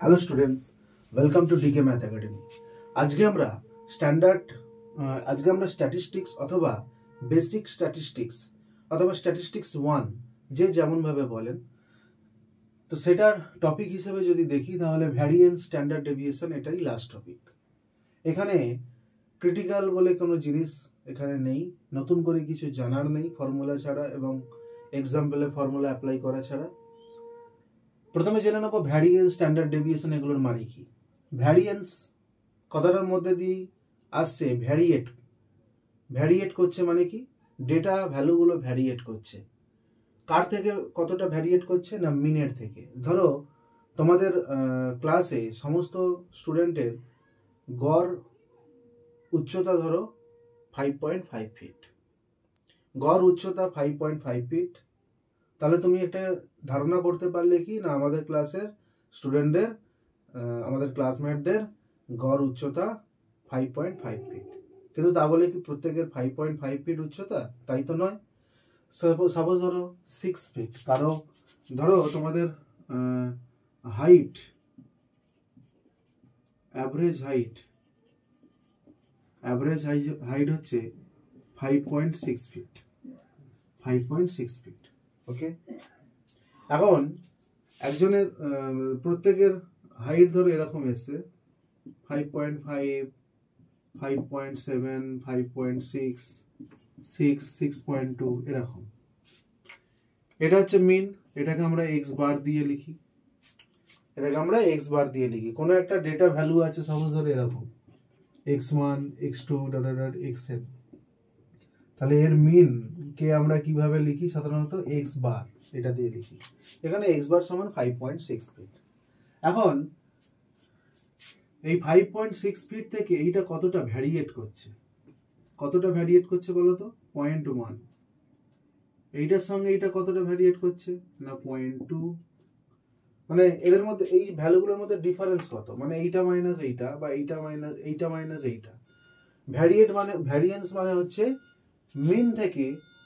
Hello students, welcome to DK math academy. আজকে আমরা statistics অথবা বেসিক স্ট্যাটিস্টিক্স অথবা স্ট্যাটিস্টিক্স 1 যে যেমনভাবে বলেন, তো সেটার টপিক হিসেবে যদি দেখি তাহলে ভ্যারিয়েন্স, স্ট্যান্ডার্ড ডেভিয়েশন এটাই লাস্ট টপিক। এখানে ক্রিটিক্যাল বলে কোনো জিনিস এখানে নেই, নতুন করে কিছু জানার নেই ফর্মুলা ছাড়া এবং এক্সাম্পলে ফর্মুলা অ্যাপ্লাই করা ছাড়া। প্রথমে জেনে নেবো ভ্যারিয়েন্স, স্ট্যান্ডার্ড ডেভিয়েশন এগুলোর মানে কি। ভ্যারিয়েন্স কথাটার মধ্যে দিয়ে আসছে ভ্যারিয়েট করছে, মানে কি ডেটা ভ্যালুগুলো ভ্যারিয়েট করছে। কার থেকে কতটা ভ্যারিয়েট করছে না মিনের থেকে। ধরো তোমাদের ক্লাসে সমস্ত স্টুডেন্টের গড় উচ্চতা ধরো 5.5 ফিট, গড় উচ্চতা 5.5 ফিট। তাহলে তুমি একটা ধারণা করতে পারলে কি না আমাদের ক্লাসের স্টুডেন্টদের, আমাদের ক্লাসমেটদের গড় উচ্চতা 5.5 ফিট। কিন্তু তা বলে কি প্রত্যেকের 5.5 ফিট উচ্চতা? তাই তো নয়। সাপোজ ধরো 6 ফিট, কারো ধরো তোমাদের হাইট, অ্যাভারেজ হাইট হচ্ছে 5.6 ফিট, 5.6 ফিট। ওকে, এখন একজনের প্রত্যেকের হাইট ধরো এরকম এসছে 5.5, 5.7, 5.6, 6, 6.2 এরকম। এটা হচ্ছে মিন। এটাকে আমরা এক্স বার দিয়ে লিখি, কোনো একটা ডেটা ভ্যালু আছে সাপোজ ধরো এরকম x1, x2, xn। তাহলে এর মিন কে আমরা কিভাবে লিখি? সাধারণত এক্স বার এটা দিয়ে লিখি। এখানে এক্স বার সমান 5.6 ফিট। এখন এই 5.6 ফিট থেকে এইটা কতটা ভ্যারিয়েট করছে বলতো? 0.1। এইটার সঙ্গে এইটা কতটা ভ্যারিয়েট করছে না 0.2। মানে এদের মধ্যে এই ভ্যালুগুলোর মধ্যে ডিফারেন্স কত? মানে এইটা মাইনাস এইটা বা এইটা মাইনাস এইটা। ভ্যারিয়েন্স মানে হচ্ছে মিন থেকে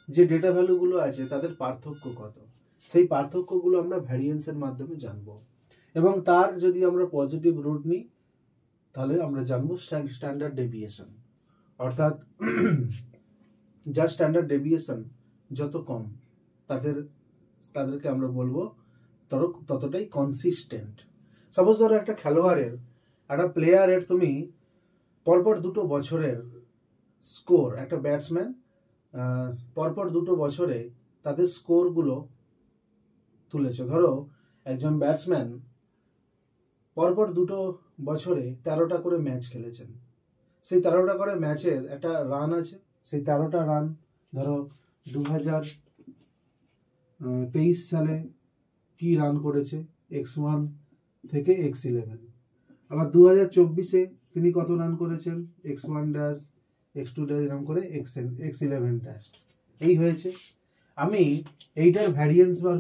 যে ডেটা ভ্যালুগুলো আছে তাদের পার্থক্য কত। সেই পার্থক্যগুলো আমরা ভ্যারিয়েন্সের মাধ্যমে জানবো, এবং তার যদি আমরা পজিটিভ রুট নিই তাহলে আমরা জানবো স্ট্যান্ডার্ড ডেভিয়েশন। অর্থাৎ যা স্ট্যান্ডার্ড ডেভিয়েশন যত কম তাদেরকে আমরা বলবো ততটাই কনসিস্টেন্ট। সাপোজ ধরো একটা প্লেয়ারের তুমি পরপর 2 বছরের স্কোর, একটা ব্যাটসম্যান পরপর 2 বছরে তাদের স্কোরগুলো তুলেছে। ধরো একজন ব্যাটসম্যান পরপর 2 বছরে 13টা করে ম্যাচ খেলেছেন। সেই 13টা করে ম্যাচের একটা রান আছে। সেই 13টা রান ধরো 2023 সালে কি রান করেছে x1 থেকে x11। আবার 2024-এ তিনি কত রান করেছেন x1 ড্যাশ, x2 ড্যাশ এরকম করে x11 ড্যাশ। এই হয়েছে। আমি এইটার ভ্যারিয়েন্স বার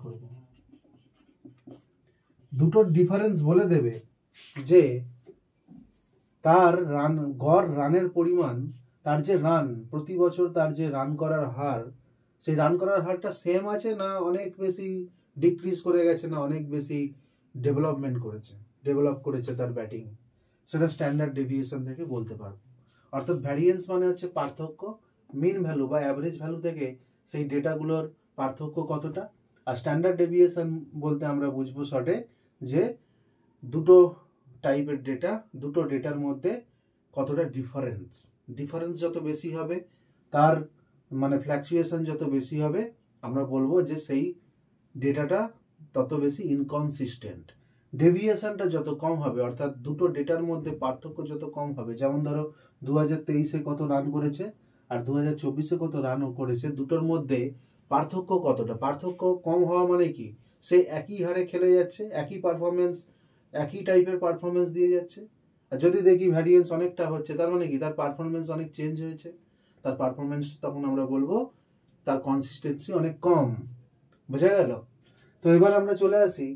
করব, দুটোর ডিফারেন্স বলে দেবে যে তার গড় রানের পরিমাণ, তার যে রান প্রতি বছর, তার যে রান করার হার, সেই রান করার হারটা সেম আছে না অনেক বেশি ডিক্রিজ করে গেছে, না অনেক বেশি ডেভেলপ করেছে তার ব্যাটিং। সেটা স্ট্যান্ডার্ড ডেভিয়েশন থেকে বলতে পারবো। অর্থাৎ ভ্যারিয়েন্স মানে হচ্ছে পার্থক্য, মিন ভ্যালু বা অ্যাভারেজ ভ্যালু থেকে সেই ডেটাগুলোর পার্থক্য কতটা। আর স্ট্যান্ডার্ড ডেভিয়েশন বলতে আমরা বুঝবো শর্টে যে দুটো ডেটার মধ্যে কতটা ডিফারেন্স যত বেশি হবে, তার মানে ফ্ল্যাকচুয়েশন যত বেশি হবে, আমরা বলবো যে সেই ডেটাটা তত বেশি ইনকনসিস্টেন্ট। ডেভিয়েশনটা যত কম হবে, অর্থাৎ দুটো ডেটার মধ্যে পার্থক্য যত কম হবে, যেমন ধরো 2023-এ কত রান করেছে আর 2024-এ কত রান করেছে, দুটোর মধ্যে পার্থক্য কতটা। পার্থক্য কম হওয়া মানে কি সে একই হারে খেলে যাচ্ছে, একই টাইপের পারফরমেন্স দিয়ে যাচ্ছে। আর যদি দেখি ভ্যারিয়েন্স অনেকটা হচ্ছে, তার মানে কি তার পারফরমেন্স অনেক চেঞ্জ হয়েছে। তার পারফরমেন্স তখন আমরা বলবো তার কনসিস্টেন্সি অনেক কম। বোঝা গেল? তো এবার আমরা চলে আসি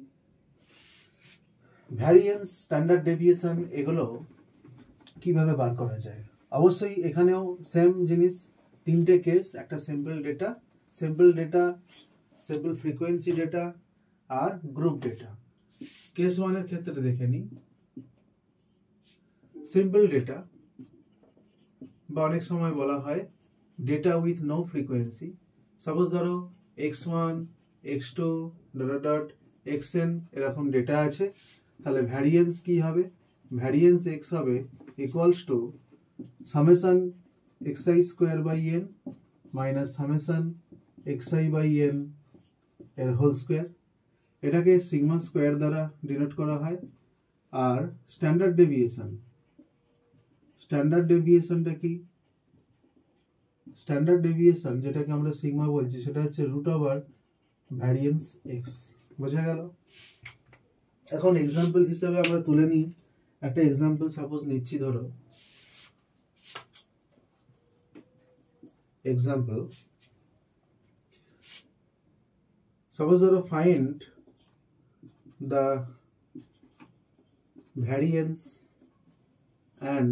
ভ্যারিয়েন্স, স্ট্যান্ডার্ড ডেভিয়েশন এগুলো কিভাবে বার করা যায়। অবশ্যই এখানেও সেম জিনিস, 3টে কেস, একটা simple data simple frequency data আর গ্রুপ ডেটা। কেস 1 এর ক্ষেত্রে দেখে নিই সিম্পল ডেটা বা অনেক সময় বলা হয় data with no frequency. Suppose ধরো x1 x2 dot dot xn এরকম ডেটা আছে, তাহলে ভ্যারিয়েন্স কি হবে? ভ্যারিয়েন্স x হবে equals to summation xi square by n minus summation xi by n এর হোল স্কোয়ার। এটাকে সিগমা স্কোয়ার দ্বারা ডিনোট করা হয়। আর স্ট্যান্ডার্ড ডেভিয়েশনটা কি? স্ট্যান্ডার্ড ডেভিয়েশন যেটাকে আমরা সিগমা বলছি সেটা হচ্ছে রুট ওভার ভ্যারিয়েন্স এক্স। বোঝা গেল? এখন এক্সাম্পল হিসেবে আমরা তুলে নিই একটা এক্সাম্পল। সাপোজ নিচ্ছি, ধরো এক্সাম্পল সাপোজ ধরো find the variance and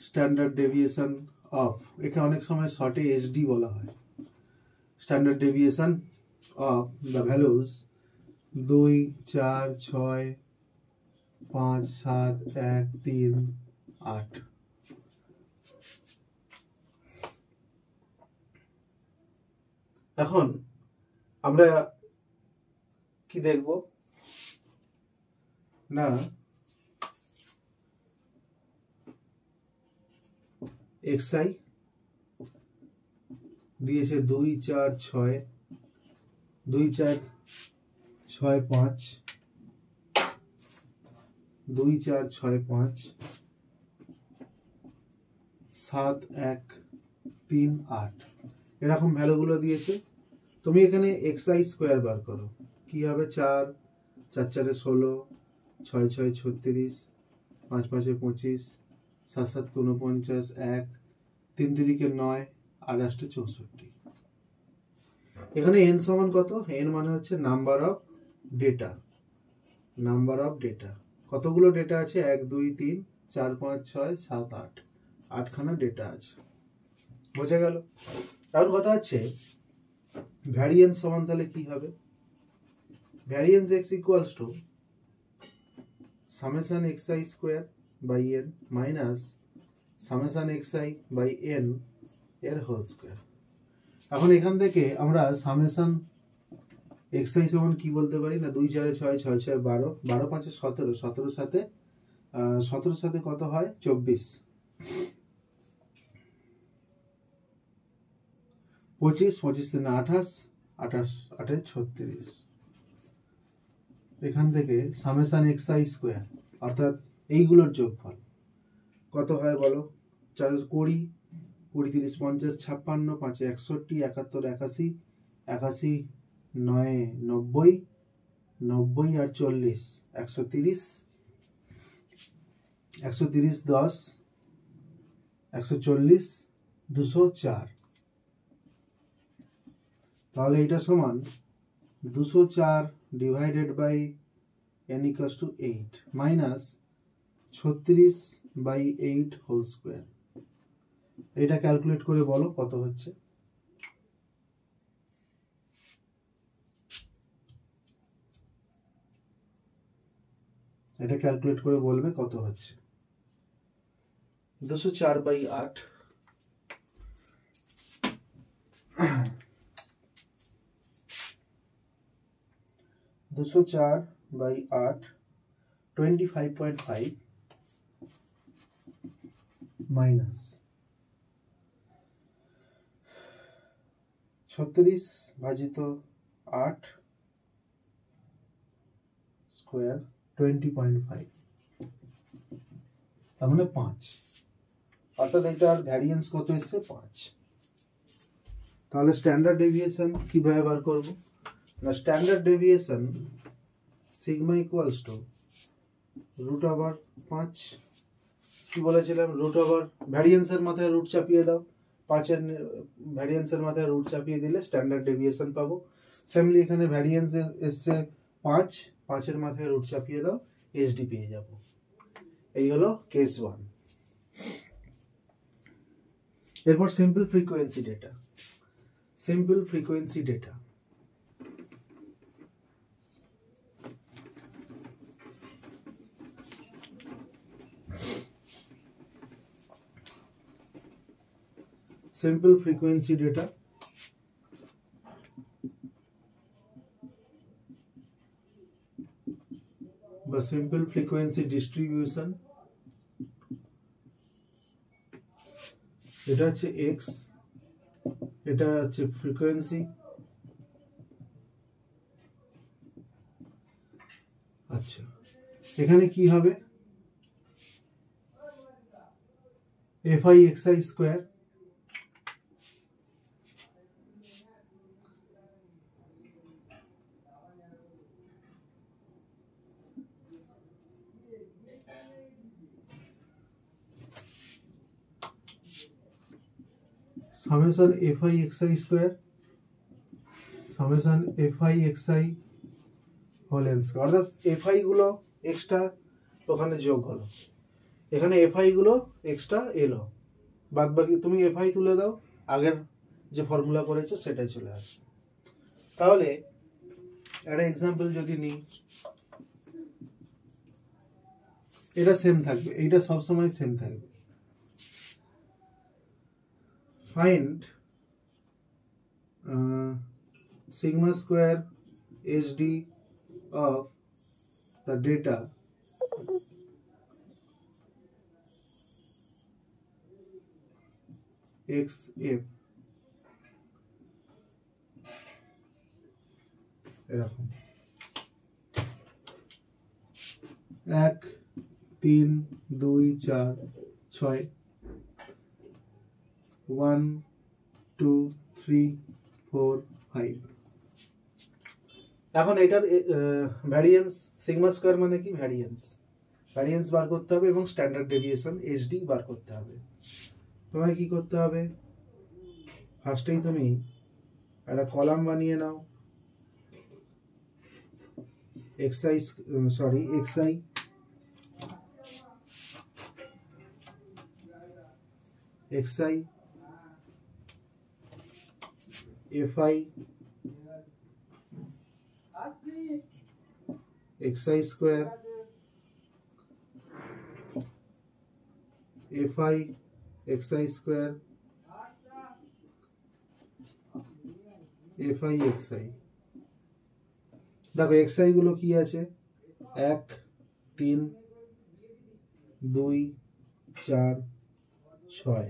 standard deviation of, একে অনেক সময় শর্টে এসডি বলা হয়, standard deviation of the values 2 4 6 5 7 1 3 8। এখন আমরা কি দেখব না, xi দিয়েছে 2 4 6 2 4 6 5 2 4 6 5 7 1 3 8 এরকম ভ্যালুগুলো দিয়েছে। তুমি এখানে xi স্কোয়ার বার করো, কি হবে? 4 4 4 16 6 6 36 5 5 25 7 7 49 1 3 3 9 আর 8 64। এখানে n সমান কত? n মানে হচ্ছে number of data. Number of data কতগুলো ডেটা আছে? 1 2 3 4 5 6 7 8, 8খানা ডেটা আছে। বোঝা গেল? এখন কথা হচ্ছে ভ্যারিয়েন্স সমান তাহলে কি হবে? Variance x equals to summation xi square by n minus summation xi by n এর হোল স্কোয়ার। এখন এখান থেকে আমরা সামেশন xi সমান কি বলতে পারি? না 2 4 6 6 6 12 12 5 17 17 সাথে 17 সাথে কত হয়? 24 25 25 3 28 28 28 36। এখান থেকে সামেশন xi স্কোয়ার অর্থাৎ এইগুলোর যোগফল কত হয় বলো? 4 20 20 30 50 56 5 61 71 81 81 9 90 90 আর 40 130 130 10 140 204। তাহলে এটা সমান 204 divided by n equals to 8 minus 36 by 8 whole square. এটা ক্যালকুলেট করে বলো কত হচ্ছে? এটা ক্যালকুলেট করে বলবে কত হচ্ছে। 204 বাই 8 204 বাই 8 25.5 মাইনাস 36 ভাজিত 8 স্কোয়ার 20.5, তার মানে 5। অর্থাৎ এটার ভ্যারিয়েন্স কত এসছে? 5। তাহলে স্ট্যান্ডার্ড ডেভিয়েশন কিভাবে বার করব? না standard deviation sigma equals to root over 5। কি বলেছিলাম? রুট ওভার ভ্যারিয়েন্সের মাথায় রুট চাপিয়ে দাও, 5 এর ভ্যারিয়েন্সের মাথায় রুট চাপিয়ে দিলে স্ট্যান্ডার্ড ডেভিয়েশন পাবো। সেমলি এখানে ভ্যারিয়েন্স এসছে 5, 5 এর মাথায় রুট চাপিয়ে দাও, এসডি পেয়ে যাব। এই হলো কেস 1। এরপর simple frequency data. Simple frequency data. Simple frequency data বা সিম্পল ফ্রিকোয়েন্সি ডিস্ট্রিবিউশন, এটা হচ্ছে এক্স, এটা হচ্ছে ফ্রিকোয়েন্সি। আচ্ছা, এখানে কি হবে? F I X I square summation F I X I square summation F I X I whole N square, অর্থাৎ এফ আই গুলো এক্সট্রা ওখানে যোগ হলো, এখানে এফ আই গুলো এক্সট্রা এলো, বাদ বাকি তুমি এফ আই তুলে দাও, আগের যে ফর্মুলা করেছো সেটাই চলে আসবে। তাহলে একটা এক্সাম্পল যদি নিই, এটা সেম থাকবে, এইটা সবসময় সেম থাকবে। Find sigma square HD of the data XF, এরকম 1 3 2 4 6 1 2 3 4 5। এখন এটার ভ্যারিয়েন্স, সিগমা স্কোয়ার মানে কি ভ্যারিয়েন্স, ভ্যারিয়েন্স বার করতে হবে এবং স্ট্যান্ডার্ড ডেভিয়েশন এইচডি বার করতে হবে। তোমায় কি করতে হবে? ফার্স্টেই তুমি একটা কলাম বানিয়ে নাও, x i f i x i square f i x i square f i x i. দেখো এক্সআই গুলো কি আছে? 1 3 2 4 6।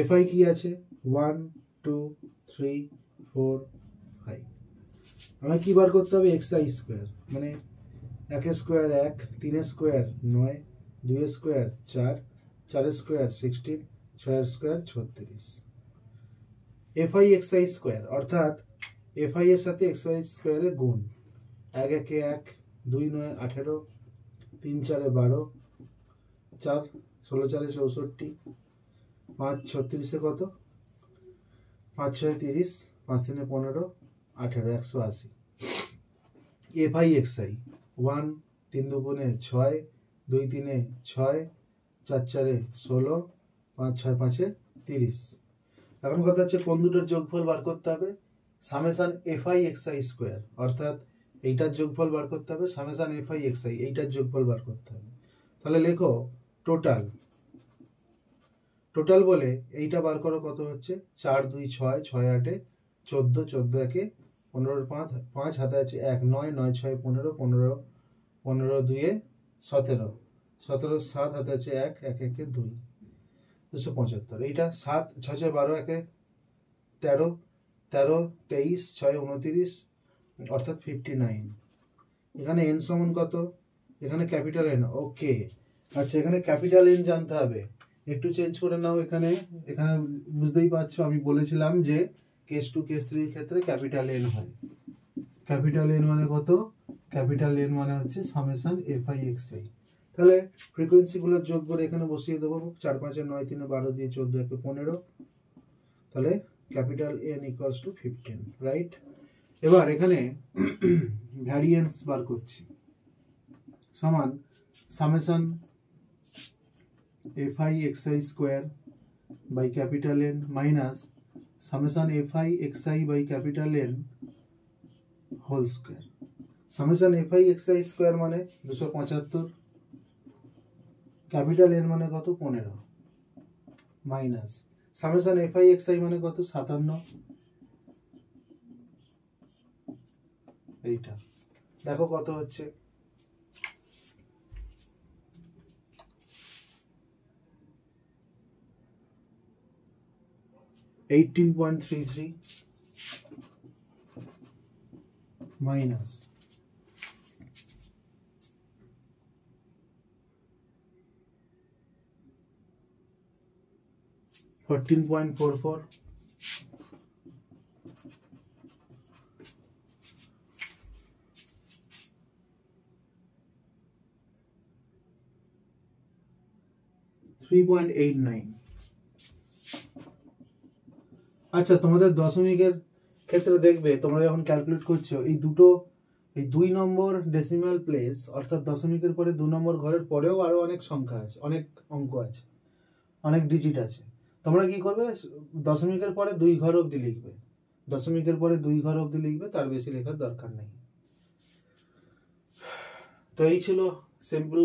এফআই কি আছে? 1 2 3 4 5। আমাকে কি বার করতে হবে? এক্সআই স্কোয়ার, মানে 1 square 1, 3 square 9, 2 square 4, 4 square 16, 6 square 36। FI x i square অর্থাৎ এফআই এর সাথে এক্সআই স্কোয়ারের গুণ। 1 1 1, 2 9 18, 3 4 12, 4 16 4 64, 5 36 কত? 5 6 30, 5 3 15, 18 180। FI XI 1 3 2 6, 2 3 6, 4 4 16, 5 6 5 30। এখন কথা হচ্ছে কোন দুটোর যোগফল বার করতে হবে? সামেশন এফআই এক্সআই স্কোয়ার, অর্থাৎ এইটার যোগফল বার করতে হবে, সামেশন এফআই এক্সআই এইটার যোগফল বার করতে হবে। তাহলে লেখো টোটাল, টোটাল বলে এইটা বার করো কত হচ্ছে? 4 2 6 6 8 14, 14 1 15 5, 5 হাতে আছে 1, 9 9 6 15, 15 15 2 17, 17 7 হাতে আছে 1, 1 1 2, 275। এইটা 7 6 6 12 1 13, 13 23 6 29, অর্থাৎ 59। এখানে এন সমান কত? এখানে ক্যাপিটাল এন, ওকে। আচ্ছা, এখানে ক্যাপিটাল এন জানতে হবে, একটু চেঞ্জ করে নাও। এখানে এখানে বুঝতেই পারছো আমি বলেছিলাম যে কেস 2 কেস 3 এর ক্ষেত্রে ক্যাপিটাল এন হয়। ক্যাপিটাল এন মানে কত? ক্যাপিটাল এন মানে হচ্ছে সামেশন এফআই এক্সআই। তাহলে ফ্রিকোয়েন্সি গুলোর যোগ করে এখানে বসিয়ে দেবো। 4 5 9 3 12 দিয়ে 14 1 15, তাহলে capital N equals to 15, right? এবার এখানে ভ্যারিয়েন্স বার করছি। সমান summation fi xi square by capital N minus summation fi xi by capital N whole square. Summation fi xi square মানে 275, ক্যাপিটাল N মানে কত 15, মাইনাস সামেশন fi xi মানে কত 57। এইটা দেখো কত হচ্ছে, 18.33 মাইনাস 14.44 3.89। আচ্ছা তোমাদের দশমিকের ক্ষেত্রে দেখবে তোমরা যখন ক্যালকুলেট করছো এই 2 নম্বর ডেসিমাল প্লেস অর্থাৎ দশমিকের পরে 2 নম্বর ঘরের পরেও আরো অনেক সংখ্যা আছে, অনেক অঙ্ক আছে, অনেক ডিজিট আছে। তোমরা কি করবে, দশমিকের পরে 2 ঘর অবধি লিখবে, দশমিকের পরে 2 ঘর অবধি লিখবে, তার বেশি লেখার দরকার নেই। তো এই ছিল সিম্পল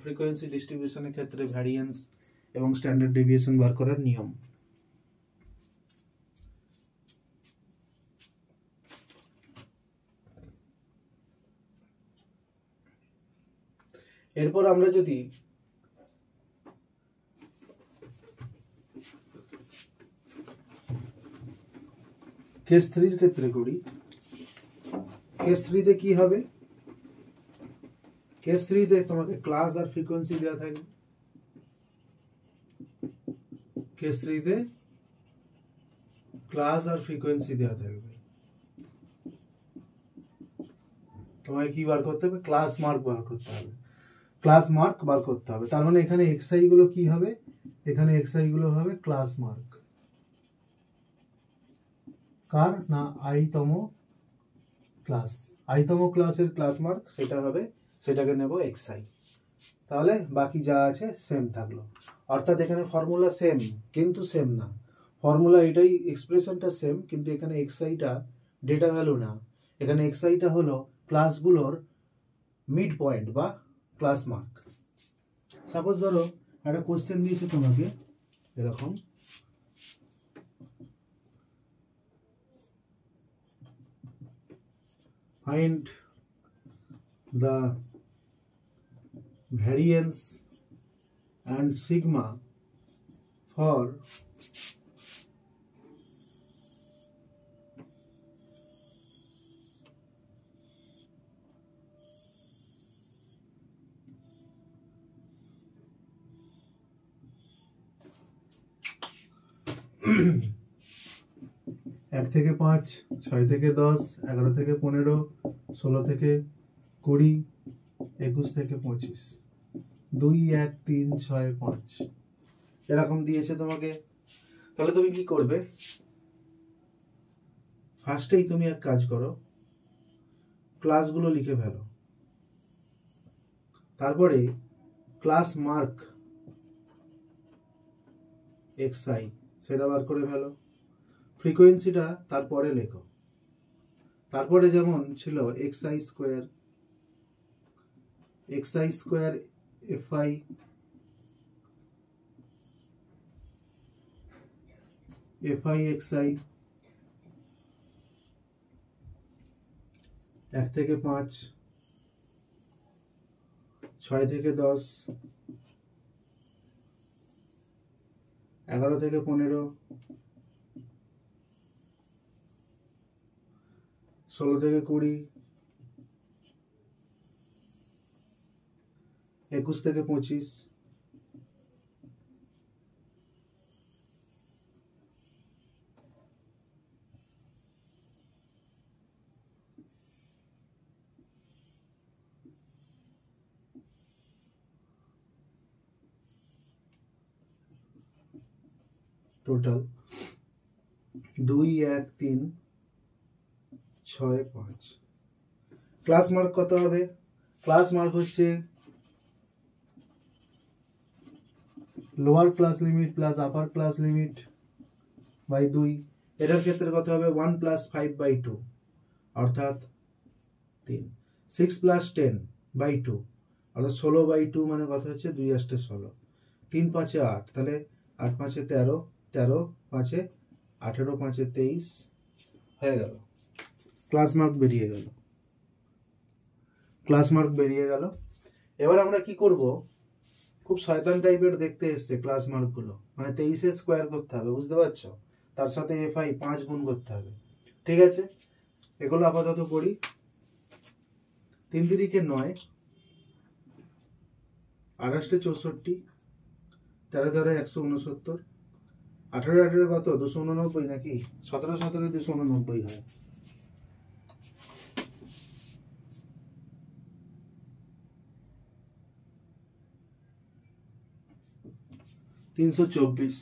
ফ্রিকোয়েন্সি ডিস্ট্রিবিউশনের ক্ষেত্রে ভ্যারিয়েন্স এবং স্ট্যান্ডার্ড ডেভিয়েশন বার করার নিয়ম। এরপর আমরা যদি কেস 3 এর ক্ষেত্রে করি, কেস 3 তে কি হবে, কেস 3 তে তোমাকে ক্লাস আর ফ্রিকোয়েন্সি দেওয়া থাকবে। কেস 3 তে ক্লাস আর ফ্রিকোয়েন্সি দেওয়া থাকবে, তোমাকে কি বার করতে হবে, ক্লাস মার্ক বার করতে হবে, ক্লাস মার্ক বার করতে হবে। তার মানে এখানে xi গুলো কি হবে, এখানে xi গুলো হবে ক্লাস মার্ক, কার না i তম ক্লাস, i তম ক্লাসের ক্লাস মার্ক সেটা হবে, সেটাকে নেব xi। তাহলে বাকি যা আছে সেম থাকলো, অর্থাৎ এখানে ফর্মুলা সেম কিন্তু সেম না, ফর্মুলা এটাই, এক্সপ্রেশনটা সেম কিন্তু এখানে xi-টা ডেটা ভ্যালু না, এখানে xi-টা হলো ক্লাসগুলোর মিড পয়েন্ট বা ক্লাস মার্ক। সাপোজ ধরো একটা কোশ্চেন দিয়েছে তোমাকে এরকম, find the variance and sigma for এক থেকে 5, 6 থেকে 10, 11 থেকে 15, 16 থেকে 20, 21 থেকে 25, 2, 1, 3, 6, 5 এরকম দিয়েছে তোমাকে। তাহলে তুমি কি করবে, ফার্স্টেই তুমি এক কাজ করো, ক্লাসগুলো লিখে ফেলো, তারপরে ক্লাস মার্ক xi সেটা বার করে ফেলো, ফ্রিকোয়েন্সিটা তারপরে লেখো, তারপরে যেমন ছিল xi স্কোয়ার fi xi 1 থেকে 5, 6 থেকে 10, 11 থেকে 15, 16 থেকে 20, 21 থেকে 25, টোটাল 2, 1, 3, 6, 5। ক্লাস মার্ক কত হবে, ক্লাস মার্ক হচ্ছে lower class limit plus upper class limit by 2। এটার ক্ষেত্রে কত হবে 1 প্লাস 5/2 অর্থাৎ 3। 6 প্লাস 10/2 অর্থাৎ 16/2 মানে কত হচ্ছে 2 × 16। 3 × 5 = 8, তাহলে 8 × 5 = 13, 13 × 5 = 18, 5 = 23 হয়ে গেল। ক্লাস মার্ক বেরিয়ে গেল, ক্লাস মার্ক বেরিয়ে গেল। এবার আমরা কি করব, খুব শয়তান টাইপের দেখতে এসছে ক্লাস মার্কগুলো, মানে 23 স্কোয়ার করতে হবে, বুঝতে পারছো? তার সাথে FI 5 গুণ করতে হবে। ঠিক আছে, এগুলো আপাতত করি। 3 × 3 = 9, 28 × 64, 13 × 169, 18 × 18 কত 289 নাকি? 17 × 17 289 হয়। $324।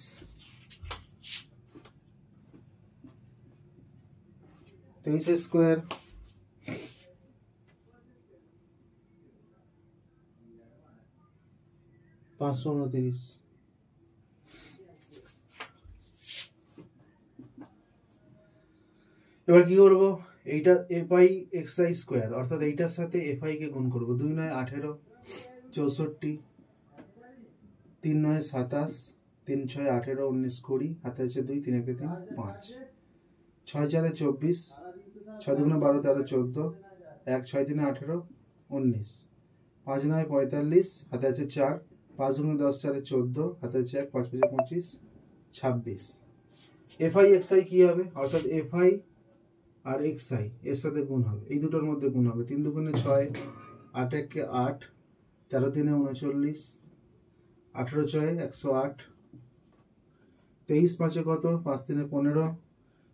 23 স্কোয়ার $529। এবার কি করব, এইটা FI XI স্কোয়ার অর্থাৎ এইটার সাথে FI কে গুণ করব। 2 × 9 = 18, 64, 3 × 9 = 27, 3 × 6 = 18, 19, 20, হাতে আছে 2, 3 × 1 = 3, 5, 6 × 4 = 24, 6 × 2 = 12, 13, 14, 1 × 6 = 3, 18, 19, 5 × 9 = 45, হাতে আছে 4, 5 × 10 = 14, হাতে আছে 1, 5 × 5 = 25, 26। FI XI কি হবে, অর্থাৎ FI আর XI এর সাথে গুণ হবে, এই দুটোর মধ্যে গুণ হবে। 3 × 2 = 6, 8 × 1 = 8, 13 × 3 = 39, 18 × 6 = 108, 23 × 5 = কত, 5 × 3 = 15,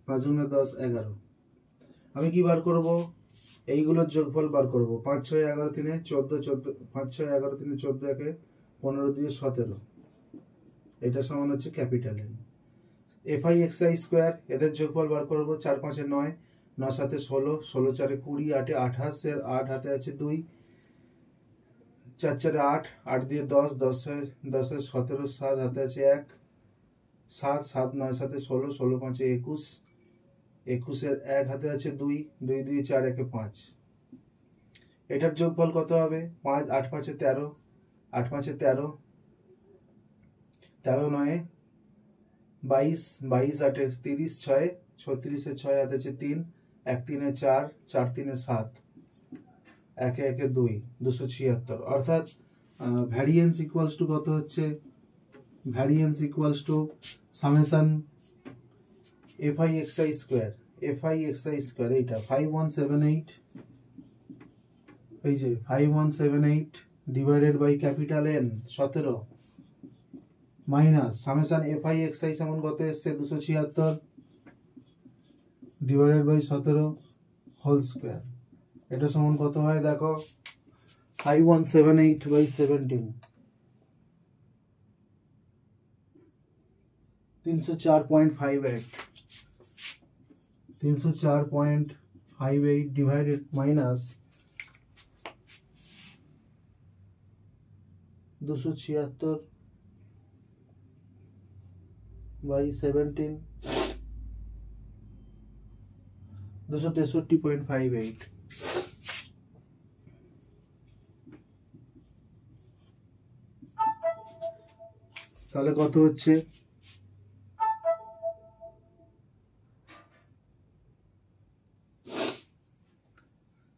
5 × 10 = 11। আমি কি বার করব, এইগুলোর যোগফল বার করব। 5 × 6 = 11, 3 = 14, 5 × 6 = 11, 3 = 14, 1 = 15, 2 = 17। এটা সমান হচ্ছে capital N। FI XI square এদের যোগফল বার করব। 4 × 5 = 9, 9 × 7 = 16, 16 × 4 = 20, 8 × 28, 8 হাতে আছে 2, 4 × 4 = 8, 8 দিয়ে 10, 10 × 17, 7 হাতে আছে 1, 7, 7 × 9 = 16, 16 × 5 = 21, 21 এর 1 হাতে আছে 2, 2 × 2 = 4, 1 × 5। এটার যোগফল কত হবে, 5, 8 × 5 = 13, 8 × 5 = 13, 13 × 9 = 22, 22 × 8 = 30, 6, 36 এর 6 হাতে আছে 3, 1 × 3 = 4, 4 × 3 = 7, 1 × 1 = 2, 276। অর্থাৎ ভ্যারিয়েন্স ইকুয়ালস টু কত হচ্ছে, variance equals to summation FI XI square, FI XI square এইটা 5178, এই যে 5178 divided by capital N 17 minus summation FI XI সমান কত এসছে 276 ডিভাইডেড বাই 17 হোল স্কোয়ার। এটা সমান কত হয় দেখো, 5178 বাই 17, 304.58, 304.58 ডিভাইডেড মাইনাস 276 বাই 17, 263.58। তাহলে কত হচ্ছে,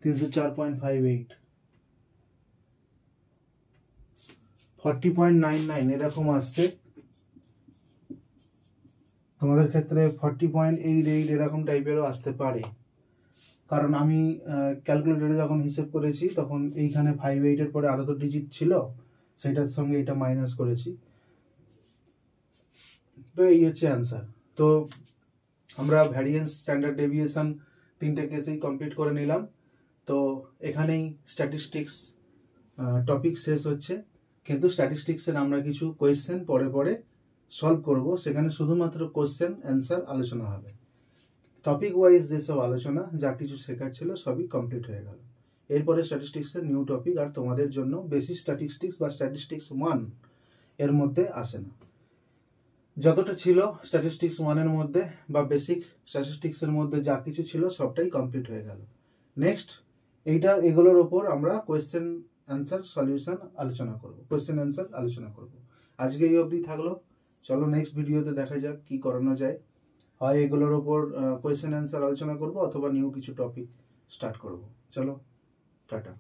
304.58, 40.99 এরকম আসছে। তোমাদের ক্ষেত্রে 40.88 এরকম টাইপেরও আসতে পারে, কারণ আমি ক্যালকুলেটরে যখন হিসেব করেছি তখন এইখানে 58 এর পরে আরো তো ডিজিট ছিল, সেটার সঙ্গে এটা মাইনাস করেছি। তো এই হচ্ছে অ্যান্সার। তো আমরা ভ্যারিয়েন্স, স্ট্যান্ডার্ড ডেভিয়েশন তিনটে কেসেই কমপ্লিট করে নিলাম। তো এখানেই স্ট্যাটিস্টিক্স টপিক শেষ হচ্ছে, কিন্তু স্ট্যাটিস্টিক্সের আমরা কিছু কোয়েশ্চেন পরে পরে সলভ করব, সেখানে শুধুমাত্র কোয়েশ্চেন অ্যান্সার আলোচনা হবে। টপিক ওয়াইজ যেসব আলোচনা যা কিছু শেখার ছিল সবই কমপ্লিট হয়ে গেল। এরপরে স্ট্যাটিস্টিক্সের নিউ টপিক, আর তোমাদের জন্য বেসিক স্ট্যাটিস্টিক্স বা স্ট্যাটিস্টিক্স 1 এর মধ্যে আসে না। যতটা ছিল স্ট্যাটিস্টিক্স 1-এর মধ্যে বা বেসিক স্ট্যাটিস্টিক্সের মধ্যে যা কিছু ছিল সবটাই কমপ্লিট হয়ে গেল। নেক্সট এগুলোর ওপর আমরা কোয়েশ্চেন অ্যান্সার সলিউশন আলোচনা করব, কোয়েশ্চেন অ্যান্সার আলোচনা করব। আজকে এই অবধি থাকলো, চলো নেক্সট ভিডিওতে দেখা যাক কি করানো যায়। হয় এগুলোর ওপর কোয়েশ্চেন অ্যান্সার আলোচনা করব অথবা নিউ কিছু টপিক স্টার্ট করব। চলো, টাটা।